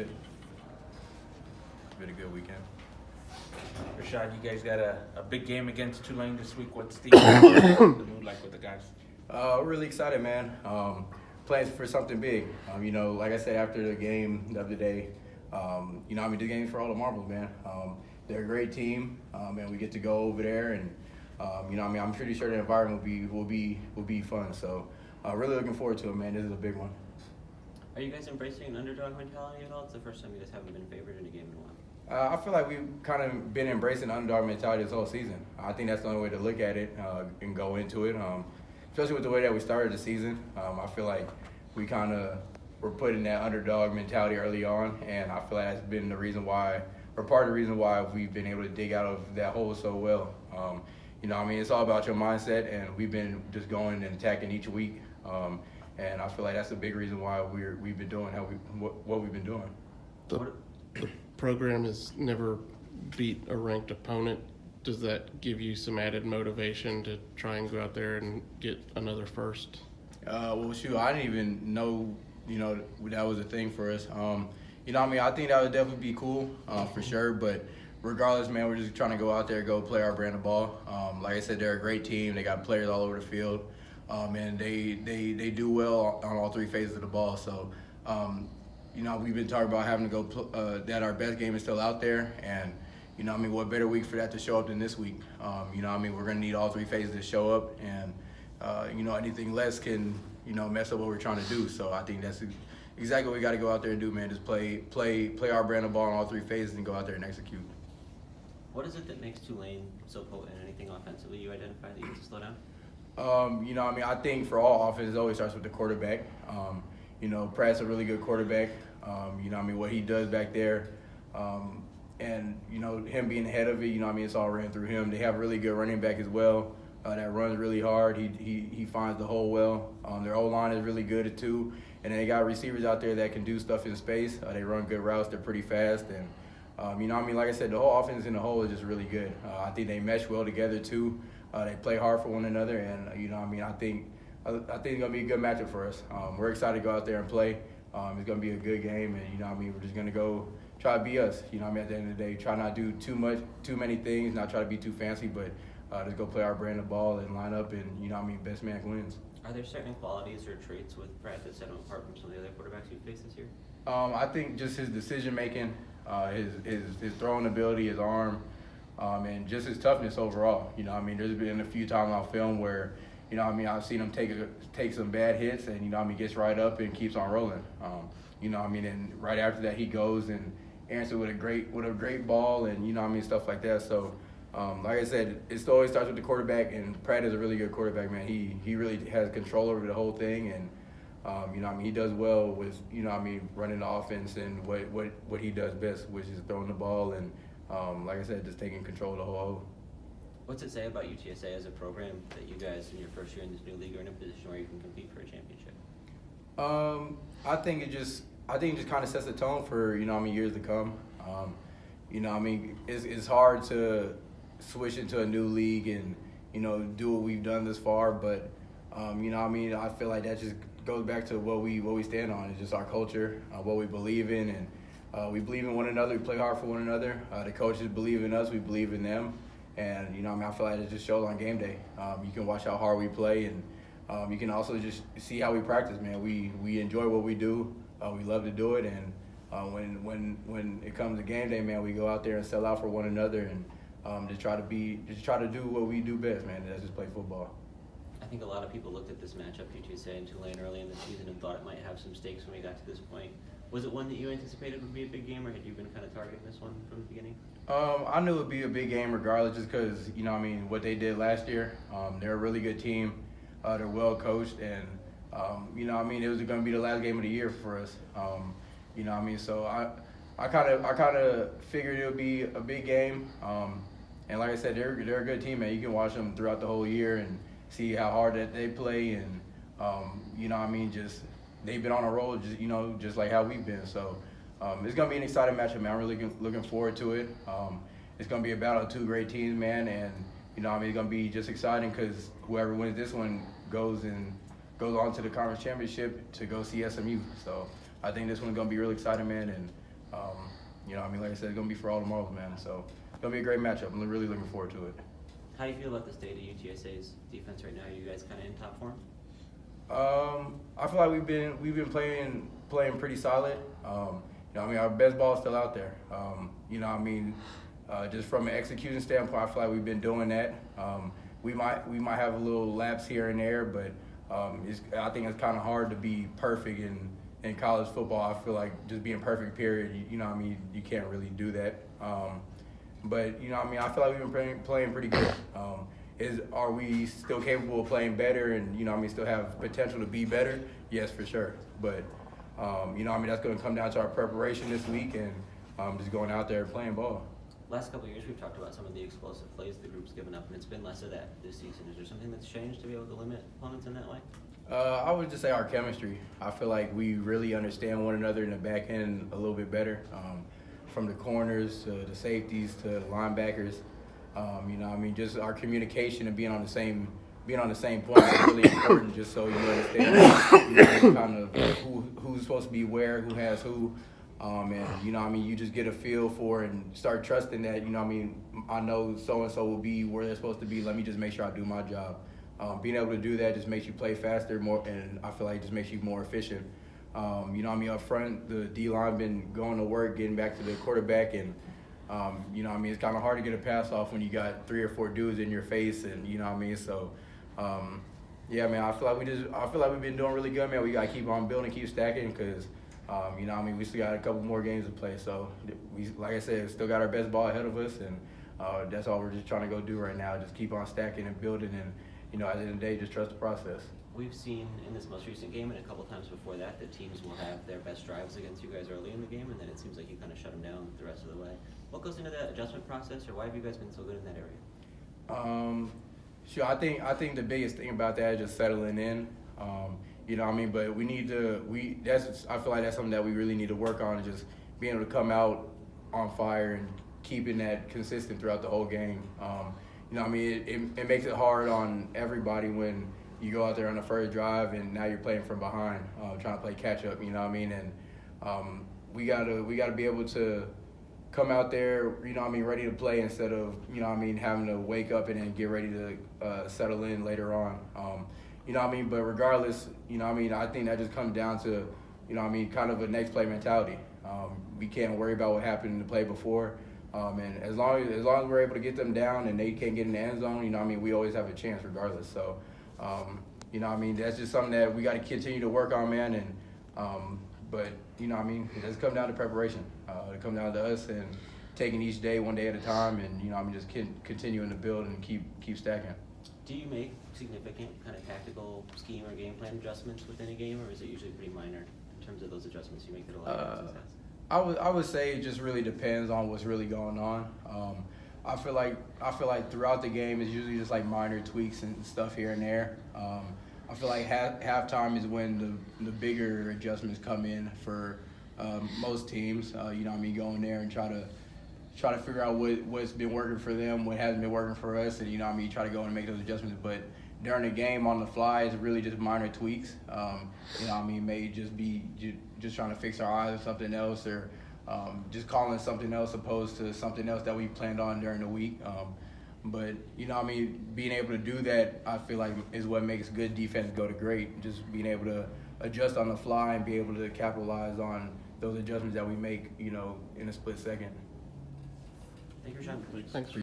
good. It's been a good weekend. Rashad, you guys got a big game against Tulane this week. What's the mood like with the guys? We're really excited, man. Playing for something big. Like I said after the game the other day, the game's for all the marbles, man. They're a great team, and we get to go over there, and I'm pretty sure the environment will be fun. So, really looking forward to it, man. This is a big one. Are you guys embracing an underdog mentality at all? It's the first time you guys haven't been favored in a game in a while. I feel like we've kind of been embracing underdog mentality this whole season. I think that's the only way to look at it and go into it, especially with the way that we started the season. I feel like we kind of were putting that underdog mentality early on, and I feel like that's been the reason why, or part of the reason why we've been able to dig out of that hole so well. It's all about your mindset, and we've been just going and attacking each week. And I feel like that's a big reason why we've been doing what we've been doing. The program has never beat a ranked opponent. Does that give you some added motivation to try and go out there and get another first? I didn't even know, that was a thing for us. I think that would definitely be cool, for sure. But regardless, man, we're just trying to go out there, go play our brand of ball. Like I said, they're a great team. They got players all over the field. And they do well on all three phases of the ball. So, we've been talking about having to go, that our best game is still out there. And, what better week for that to show up than this week? We're going to need all three phases to show up. And, anything less can, mess up what we're trying to do. So I think that's exactly what we got to go out there and do, man. Just play our brand of ball in all three phases and go out there and execute. What is it that makes Tulane so potent? Anything offensively you identify that you need to slow down? I think for all offense, it always starts with the quarterback. Pratt's a really good quarterback. What he does back there, and him being ahead of it, it's all ran through him. They have a really good running back as well that runs really hard. He finds the hole well. Their O-line is really good too, and they got receivers out there that can do stuff in space. They run good routes. They're pretty fast, and like I said, the whole offense in the whole is just really good. I think they mesh well together too. They play hard for one another, and I think it's gonna be a good matchup for us. We're excited to go out there and play. It's gonna be a good game, and we're just gonna go try to be us. At the end of the day, try not to do too many things, not try to be too fancy, but just go play our brand of ball and line up, and best man wins. Are there certain qualities or traits with Pratt that set him apart from some of the other quarterbacks you've faced this year? I think just his decision making, his throwing ability, his arm. And just his toughness overall. There's been a few times on film where, I've seen him take some bad hits and, gets right up and keeps on rolling. And right after that he goes and answers with a great ball and, stuff like that. So, like I said, it always starts with the quarterback, and Pratt is a really good quarterback, man. He really has control over the whole thing, and, he does well with, running the offense and what he does best, which is throwing the ball and, like I said, just taking control of the whole. What's it say about UTSA as a program that you guys, in your first year in this new league, are in a position where you can compete for a championship? I think it just kind of sets the tone for years to come. It's hard to switch into a new league and do what we've done this far, but I feel like that just goes back to what we stand on. It's just our culture, what we believe in, and. We believe in one another. We play hard for one another. The coaches believe in us. We believe in them. And, I feel like it just shows on game day. You can watch how hard we play, and you can also just see how we practice, man. We enjoy what we do. We love to do it. And when it comes to game day, man, we go out there and sell out for one another and just try to do what we do best, man. That's just play football. I think a lot of people looked at this matchup, UTSA and Tulane, early in the season and thought it might have some stakes when we got to this point. Was it one that you anticipated would be a big game, or had you been kind of targeting this one from the beginning? I knew it would be a big game regardless, just because, what they did last year. They're a really good team. They're well coached, and, it was going to be the last game of the year for us. So I kind of figured it would be a big game. And like I said, they're a good team, man. You can watch them throughout the whole year and see how hard that they play, and, just they've been on a roll, just like how we've been. So it's going to be an exciting matchup, man. I'm really looking forward to it. It's going to be a battle of two great teams, man, and it's going to be just exciting because whoever wins this one goes on to the conference championship to go see SMU. So I think this one's going to be really exciting, man, and You know, I mean, like I said, it's gonna be for all tomorrows, man. So it's gonna be a great matchup. I'm really looking forward to it. How do you feel about the state of UTSA's defense right now? Are you guys kind of in top form? I feel like we've been playing pretty solid. You know, I mean, our best ball is still out there. You know, I mean, just from an execution standpoint, I feel like we've been doing that. We might have a little lapse here and there, but I think it's kind of hard to be perfect in college football. I feel like just being perfect, period. You know, what I mean, you can't really do that. But you know, what I mean, I feel like we've been playing pretty good. Are we still capable of playing better, and you know, what I mean, still have potential to be better? Yes, for sure. But you know, what I mean, that's going to come down to our preparation this week and just going out there and playing ball. Last couple of years, we've talked about some of the explosive plays the group's given up, and it's been less of that this season. Is there something that's changed to be able to limit opponents in that way? I would just say our chemistry. I feel like we really understand one another in the back end a little bit better, from the corners to the safeties to the linebackers. You know, I mean, just our communication and being on the same point is really important. Just so you understand, you know, kind of who's supposed to be where, who has who. And you know, I mean, you just get a feel for it and start trusting that, you know, I mean, I know so and so will be where they're supposed to be. Let me just make sure I do my job. Being able to do that just makes you play faster, more, and I feel like it just makes you more efficient. You know, I mean, up front, the D line been going to work, getting back to the quarterback, and you know, I mean, it's kind of hard to get a pass off when you got 3 or 4 dudes in your face, and you know what I mean. So, yeah, man, I feel like we've been doing really good, man. We gotta keep on building, keep stacking, because. You know, I mean, we still got a couple more games to play. So, like I said, still got our best ball ahead of us, and that's all we're just trying to go do right now. Just keep on stacking and building, and you know, at the end of the day, just trust the process. We've seen in this most recent game and a couple times before that teams will have their best drives against you guys early in the game, and then it seems like you kind of shut them down the rest of the way. What goes into that adjustment process, or why have you guys been so good in that area? Sure. I think the biggest thing about that is just settling in. You know what I mean? But I feel like that's something that we really need to work on, is just being able to come out on fire and keeping that consistent throughout the whole game. You know what I mean? It makes it hard on everybody when you go out there on the first drive and now you're playing from behind, trying to play catch up, you know what I mean? And we gotta be able to come out there, you know what I mean, ready to play instead of, you know what I mean, having to wake up and then get ready to settle in later on. You know what I mean? But regardless, you know what I mean, I think that just comes down to, you know what I mean, kind of a next play mentality. We can't worry about what happened in the play before. And as long as we're able to get them down and they can't get in the end zone, you know what I mean, we always have a chance regardless. So, you know what I mean, that's just something that we got to continue to work on, man. And but, you know what I mean, it does come down to preparation. It comes down to us and taking each day one day at a time, and, you know what I mean, just continuing to build and keep stacking. Do you make significant kind of tactical scheme or game plan adjustments within a game, or is it usually pretty minor in terms of those adjustments you make that allow you success? I would say it just really depends on what's really going on. I feel like throughout the game it's usually just like minor tweaks and stuff here and there. I feel like halftime is when the bigger adjustments come in for most teams. You know what I mean, going there and try to figure out what's been working for them, what hasn't been working for us, and you know what I mean, try to go and make those adjustments. But during the game on the fly, it's really just minor tweaks. You know what I mean, may just be just trying to fix our eyes or something else, or just calling something else opposed to something else that we planned on during the week. But, you know what I mean, being able to do that, I feel like, is what makes good defense go to great. Just being able to adjust on the fly and be able to capitalize on those adjustments that we make, you know, in a split second. Thank you, Rashad. Thanks for